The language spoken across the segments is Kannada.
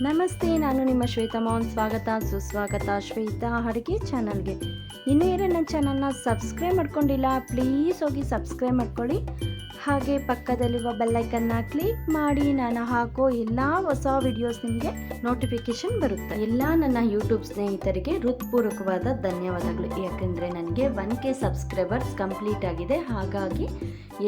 ನಮಸ್ತೆ, ನಾನು ನಿಮ್ಮ ಶ್ವೇತಾ ಮೌನ್. ಸ್ವಾಗತ ಸುಸ್ವಾಗತ ಶ್ವೇತಾ ಅಡುಗೆ ಚಾನಲ್ಗೆ. ಇನ್ನೂ ಯಾರು ನನ್ನ ಚಾನಲ್ನ ಸಬ್ಸ್ಕ್ರೈಬ್ ಮಾಡ್ಕೊಂಡಿಲ್ಲ, ಪ್ಲೀಸ್ ಹೋಗಿ ಸಬ್ಸ್ಕ್ರೈಬ್ ಮಾಡ್ಕೊಳ್ಳಿ. ಹಾಗೆ ಪಕ್ಕದಲ್ಲಿರುವ ಬೆಲ್ಲೈಕನ್ನ ಕ್ಲಿಕ್ ಮಾಡಿ. ನಾನು ಹಾಕೋ ಎಲ್ಲ ಹೊಸ ವಿಡಿಯೋಸ್ ನಿಮಗೆ ನೋಟಿಫಿಕೇಶನ್ ಬರುತ್ತೆ. ಎಲ್ಲ ನನ್ನ ಯೂಟ್ಯೂಬ್ ಸ್ನೇಹಿತರಿಗೆ ಹೃತ್ಪೂರ್ವಕವಾದ ಧನ್ಯವಾದಗಳು. ಯಾಕೆಂದರೆ ನನಗೆ 1K ಸಬ್ಸ್ಕ್ರೈಬರ್ಸ್ ಕಂಪ್ಲೀಟ್ ಆಗಿದೆ. ಹಾಗಾಗಿ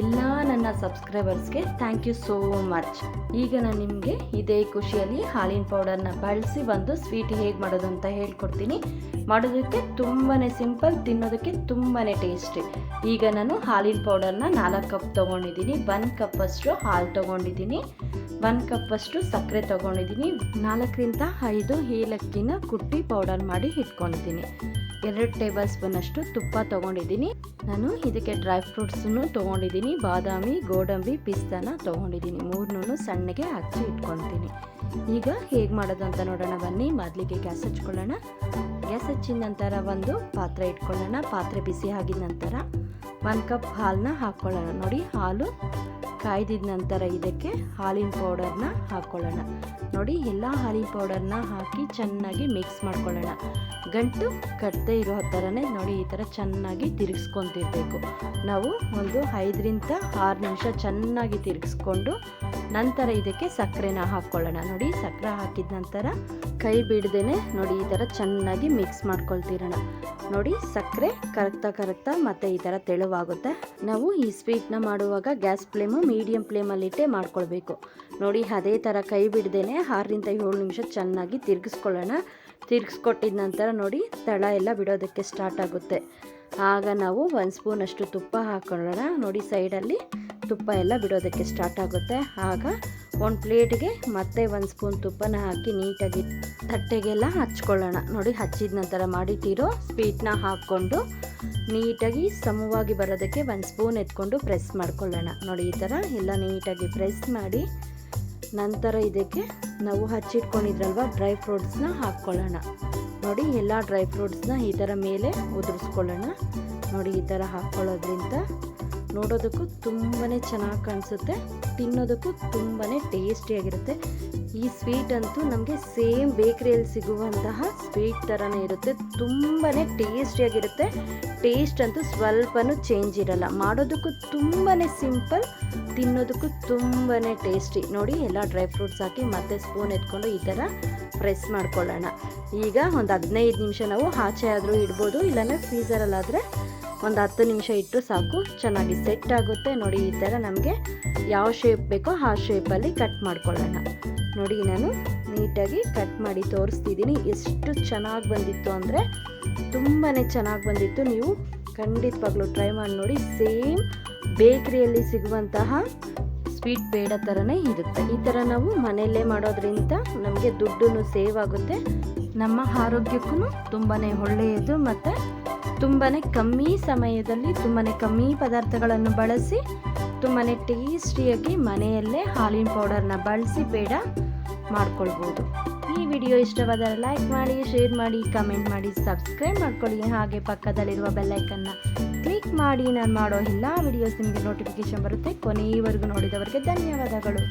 ಎಲ್ಲ ನನ್ನ ಸಬ್ಸ್ಕ್ರೈಬರ್ಸ್ಗೆ ಥ್ಯಾಂಕ್ ಯು ಸೋ ಮಚ್. ಈಗ ನಾನು ನಿಮಗೆ ಇದೇ ಖುಷಿಯಲ್ಲಿ ಹಾಲಿನ ಪೌಡರ್ನ ಬಳಸಿ ಒಂದು ಸ್ವೀಟ್ ಹೇಗೆ ಮಾಡೋದು ಅಂತ ಹೇಳ್ಕೊಡ್ತೀನಿ. ಮಾಡೋದಕ್ಕೆ ತುಂಬಾ ಸಿಂಪಲ್, ತಿನ್ನೋದಕ್ಕೆ ತುಂಬಾ ಟೇಸ್ಟಿ. ಈಗ ನಾನು ಹಾಲಿನ ಪೌಡರ್ನ 4 ಕಪ್ ತೊಗೊಂಡಿದ್ದೀನಿ. 1 ಕಪ್ಪಷ್ಟು ಹಾಲು ತೊಗೊಂಡಿದ್ದೀನಿ, 1 ಕಪ್ಪಷ್ಟು ಸಕ್ಕರೆ ತೊಗೊಂಡಿದ್ದೀನಿ, 4ರಿಂದ 5 ಏಲಕ್ಕಿನ ಕುಟ್ಟಿ ಪೌಡರ್ ಮಾಡಿ ಇಟ್ಕೊಂಡಿದ್ದೀನಿ, 2 ಟೇಬಲ್ ಸ್ಪೂನಷ್ಟು ತುಪ್ಪ ತೊಗೊಂಡಿದ್ದೀನಿ. ನಾನು ಇದಕ್ಕೆ ಡ್ರೈ ಫ್ರೂಟ್ಸನ್ನು ತೊಗೊಂಡಿದ್ದೀನಿ. ಬಾದಾಮಿ, ಗೋಡಂಬಿ, ಪಿಸ್ತಾನ ತೊಗೊಂಡಿದ್ದೀನಿ. 3ನೂ ಸಣ್ಣಗೆ ಹಚ್ಚಿ ಇಟ್ಕೊಳ್ತೀನಿ. ಈಗ ಹೇಗೆ ಮಾಡೋದು ಅಂತ ನೋಡೋಣ ಬನ್ನಿ. ಮೊದಲಿಗೆ ಗ್ಯಾಸ್ ಹಚ್ಕೊಳ್ಳೋಣ. ಗ್ಯಾಸ್ ಹಚ್ಚಿದ ನಂತರ ಒಂದು ಪಾತ್ರೆ ಇಟ್ಕೊಳ್ಳೋಣ. ಪಾತ್ರೆ ಬಿಸಿ ಆಗಿದ ನಂತರ 1 ಕಪ್ ಹಾಲನ್ನ ಹಾಕ್ಕೊಳ್ಳೋಣ. ನೋಡಿ, ಹಾಲು ಕಾಯ್ದಿದ ನಂತರ ಇದಕ್ಕೆ ಹಾಲಿನ ಪೌಡರ್ನ ಹಾಕ್ಕೊಳ್ಳೋಣ. ನೋಡಿ, ಎಲ್ಲ ಹಾಲಿನ ಪೌಡರ್ನ ಹಾಕಿ ಚೆನ್ನಾಗಿ ಮಿಕ್ಸ್ ಮಾಡ್ಕೊಳ್ಳೋಣ. ಗಂಟು ಕಟ್ಟದೇ ಇರೋ ಥರನೇ ನೋಡಿ ಈ ಥರ ಚೆನ್ನಾಗಿ ತಿರುಗಿಸ್ಕೊತಿರ್ಬೇಕು. ನಾವು ಒಂದು 5ರಿಂದ 6 ನಿಮಿಷ ಚೆನ್ನಾಗಿ ತಿರುಗಿಸ್ಕೊಂಡು ನಂತರ ಇದಕ್ಕೆ ಸಕ್ಕರೆನ ಹಾಕ್ಕೊಳ್ಳೋಣ. ನೋಡಿ, ಸಕ್ಕರೆ ಹಾಕಿದ ನಂತರ ಕೈ ಬಿಡ್ದೇನೆ ನೋಡಿ ಈ ಥರ ಚೆನ್ನಾಗಿ ಮಿಕ್ಸ್ ಮಾಡ್ಕೊಳ್ತಿರೋಣ. ನೋಡಿ, ಸಕ್ಕರೆ ಕರಗ್ತಾ ಮತ್ತು ಈ ಥರ ತೆಳುವಾಗುತ್ತೆ. ನಾವು ಈ ಸ್ವೀಟ್ನ ಮಾಡುವಾಗ ಗ್ಯಾಸ್ ಫ್ಲೇಮು ಮೀಡಿಯಂ ಫ್ಲೇಮಲ್ಲಿಟ್ಟೆ ಮಾಡ್ಕೊಳ್ಬೇಕು. ನೋಡಿ, ಅದೇ ಥರ ಕೈ ಬಿಡ್ದೇನೆ 6ರಿಂದ 7 ನಿಮಿಷ ಚೆನ್ನಾಗಿ ತಿರುಗಿಸ್ಕೊಳ್ಳೋಣ. ತಿರುಗಿಸ್ಕೊಟ್ಟಿದ ನಂತರ ನೋಡಿ ತಳ ಎಲ್ಲ ಬಿಡೋದಕ್ಕೆ ಸ್ಟಾರ್ಟ್ ಆಗುತ್ತೆ. ಆಗ ನಾವು 1 ಸ್ಪೂನಷ್ಟು ತುಪ್ಪ ಹಾಕ್ಕೊಳ್ಳೋಣ. ನೋಡಿ, ಸೈಡಲ್ಲಿ ತುಪ್ಪ ಎಲ್ಲ ಬಿಡೋದಕ್ಕೆ ಸ್ಟಾರ್ಟ್ ಆಗುತ್ತೆ. ಆಗ ಒಂದು ಪ್ಲೇಟ್ಗೆ ಮತ್ತೆ 1 ಸ್ಪೂನ್ ತುಪ್ಪನ ಹಾಕಿ ನೀಟಾಗಿ ತಟ್ಟೆಗೆಲ್ಲ ಹಚ್ಕೊಳ್ಳೋಣ. ನೋಡಿ, ಹಚ್ಚಿದ ನಂತರ ಮಾಡಿಟ್ಟಿರೋ ಸ್ವೀಟ್ನ ಹಾಕ್ಕೊಂಡು ನೀಟಾಗಿ ಸಮವಾಗಿ ಬರೋದಕ್ಕೆ 1 ಸ್ಪೂನ್ ಎತ್ಕೊಂಡು ಪ್ರೆಸ್ ಮಾಡ್ಕೊಳ್ಳೋಣ. ನೋಡಿ, ಈ ಥರ ಎಲ್ಲ ನೀಟಾಗಿ ಪ್ರೆಸ್ ಮಾಡಿ ನಂತರ ಇದಕ್ಕೆ ನಾವು ಹಚ್ಚಿಟ್ಕೊಂಡಿದ್ರಲ್ವ ಡ್ರೈ ಫ್ರೂಟ್ಸ್ನ ಹಾಕ್ಕೊಳ್ಳೋಣ. ನೋಡಿ, ಎಲ್ಲ ಡ್ರೈ ಫ್ರೂಟ್ಸ್ನ ಈ ಥರ ಮೇಲೆ ಉದುರಿಸ್ಕೊಳ್ಳೋಣ. ನೋಡಿ, ಈ ಥರ ಹಾಕ್ಕೊಳ್ಳೋದ್ರಿಂದ ನೋಡೋದಕ್ಕೂ ತುಂಬಾ ಚೆನ್ನಾಗಿ ಕಾಣಿಸುತ್ತೆ, ತಿನ್ನೋದಕ್ಕೂ ತುಂಬಾ ಟೇಸ್ಟಿಯಾಗಿರುತ್ತೆ. ಈ ಸ್ವೀಟ್ ಅಂತೂ ನಮಗೆ ಸೇಮ್ ಬೇಕ್ರಿಯಲ್ಲಿ ಸಿಗುವಂತಹ ಸ್ವೀಟ್ ಥರನೇ ಇರುತ್ತೆ. ತುಂಬಾ ಟೇಸ್ಟಿಯಾಗಿರುತ್ತೆ. ಟೇಸ್ಟ್ ಅಂತೂ ಸ್ವಲ್ಪನೂ ಚೇಂಜ್ ಇರಲ್ಲ. ಮಾಡೋದಕ್ಕೂ ತುಂಬಾ ಸಿಂಪಲ್, ತಿನ್ನೋದಕ್ಕೂ ತುಂಬಾ ಟೇಸ್ಟಿ. ನೋಡಿ, ಎಲ್ಲ ಡ್ರೈ ಫ್ರೂಟ್ಸ್ ಹಾಕಿ ಮತ್ತೆ ಸ್ಪೂನ್ ಎತ್ಕೊಂಡು ಈ ಥರ ಪ್ರೆಸ್ ಮಾಡ್ಕೊಳ್ಳೋಣ. ಈಗ ಒಂದು 15 ನಿಮಿಷ ನಾವು ಆಚೆ ಆದರೂ ಇಡ್ಬೋದು, ಇಲ್ಲಾಂದರೆ ಫ್ರೀಸರಲ್ಲಾದರೆ ಒಂದು 10 ನಿಮಿಷ ಇಟ್ಟರು ಸಾಕು, ಚೆನ್ನಾಗಿ ಸೆಟ್ ಆಗುತ್ತೆ. ನೋಡಿ, ಈ ಥರ ನಮಗೆ ಯಾವ ಶೇಪ್ ಬೇಕೋ ಆ ಶೇಪಲ್ಲಿ ಕಟ್ ಮಾಡ್ಕೊಳ್ಳೋಣ. ನೋಡಿ, ನಾನು ನೀಟಾಗಿ ಕಟ್ ಮಾಡಿ ತೋರಿಸ್ತಿದ್ದೀನಿ. ಎಷ್ಟು ಚೆನ್ನಾಗಿ ಬಂದಿತ್ತು ಅಂದರೆ ತುಂಬಾ ಚೆನ್ನಾಗಿ ಬಂದಿತ್ತು. ನೀವು ಖಂಡಿತವಾಗ್ಲೂ ಟ್ರೈ ಮಾಡಿ ನೋಡಿ. ಸೇಮ್ ಬೇಕ್ರಿಯಲ್ಲಿ ಸಿಗುವಂತಹ ಸ್ವೀಟ್ ಪೇಡ ಥರನೇ ಇರುತ್ತೆ. ಈ ಥರ ನಾವು ಮನೆಯಲ್ಲೇ ಮಾಡೋದ್ರಿಂದ ನಮಗೆ ದುಡ್ಡು ಸೇವ್ ಆಗುತ್ತೆ, ನಮ್ಮ ಆರೋಗ್ಯಕ್ಕೂ ತುಂಬಾ ಒಳ್ಳೆಯದು. ಮತ್ತು ತುಂಬಾ ಕಮ್ಮಿ ಸಮಯದಲ್ಲಿ ತುಂಬಾ ಕಮ್ಮಿ ಪದಾರ್ಥಗಳನ್ನು ಬಳಸಿ ತುಂಬಾ ಟೇಸ್ಟಿಯಾಗಿ ಮನೆಯಲ್ಲೇ ಹಾಲಿನ ಪೌಡರ್ನ ಬಳಸಿ ಪೇಡ ಮಾಡ್ಕೊಳ್ಬೋದು. ಈ ವಿಡಿಯೋ ಇಷ್ಟವಾದರೆ ಲೈಕ್ ಮಾಡಿ, ಶೇರ್ ಮಾಡಿ, ಕಮೆಂಟ್ ಮಾಡಿ, ಸಬ್ಸ್ಕ್ರೈಬ್ ಮಾಡ್ಕೊಳ್ಳಿ. ಹಾಗೆ ಪಕ್ಕದಲ್ಲಿರುವ ಬೆಲ್ಲೈಕನ್ನ ಕ್ಲಿಕ್ ಮಾಡಿ. ನಾನು ಮಾಡೋ ಎಲ್ಲ ವಿಡಿಯೋಸ್ ನಿಮಗೆ ನೋಟಿಫಿಕೇಶನ್ ಬರುತ್ತೆ. ಕೊನೆಯವರೆಗೂ ನೋಡಿದವರಿಗೆ ಧನ್ಯವಾದಗಳು.